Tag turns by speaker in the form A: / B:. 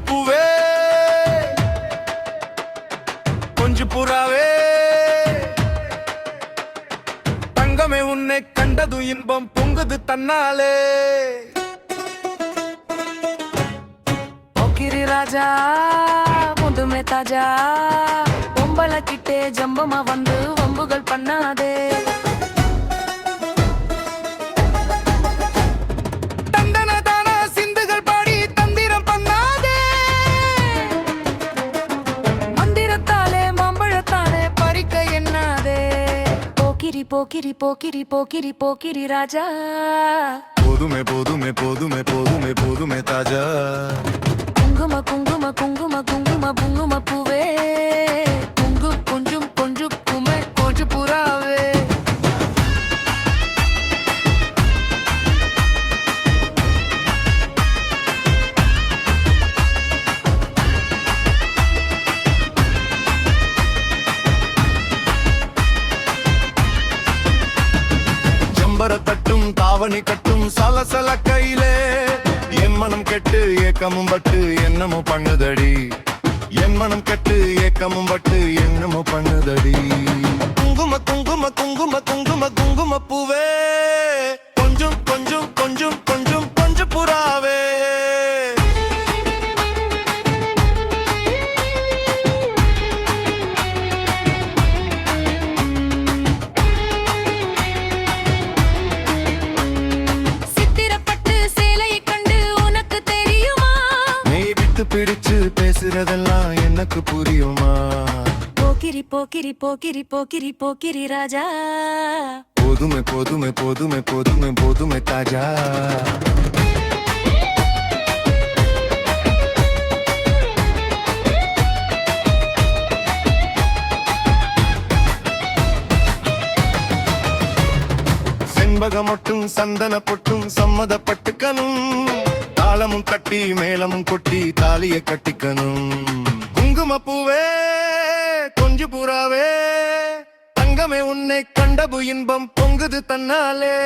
A: பூவே கொஞ்சு புறாவே தங்கமே உன்னை கண்டது இன்பம் பொங்குது தன்னாலே
B: போக்கிரி ராஜா முதுமை தாஜா பொம்பளை கிட்டே ஜம்பமா வந்து வம்புகள் பண்ணாதே போக்கிரி போக்கிரி போக்கிரி போக்கிரி ராஜா
A: போதுமே போதுமே போதுமே போதுமே போதுமே தாஜா
B: குங்கும குங்கும குங்கும குங்கும குங்கும பூவே குங்கு கொஞ்சம் கொஞ்சம் குமே கொஞ்சம் புறாவே
A: தட்டும் தாவணி கட்டும் சலசல கையிலே என் மனம் கெட்டு ஏக்கமும் பட்டு என்னமோ பண்ணுதடி என் மனம் கெட்டு ஏக்கமும் பட்டு என்னமோ பண்ணுதடி குங்கும குங்கும குங்கும குங்கும குங்கும பூவே கொஞ்சம் கொஞ்சம் கொஞ்சம் கொஞ்சம் கொஞ்சம் புறாவே பிடிச்சு பேசுறதெல்லாம் எனக்கு புரியுமா
B: போக்கிரி போக்கிரி போக்கிரி போக்கிரி போக்கிரி ராஜா
A: போதுமே போதுமே போதுமே போதுமே போதுமே தாஜா செண்பகம் மட்டும் சந்தன பொட்டும் சம்மதப்பட்டுக்கணும் தாளமும் கட்டி மேளமும் கொட்டி தாலிய கட்டிக்கணும் குங்கும பூவே கொஞ்சு புறாவே தங்கமே உன்னை கண்டபு இன்பம் பொங்குது தன்னாலே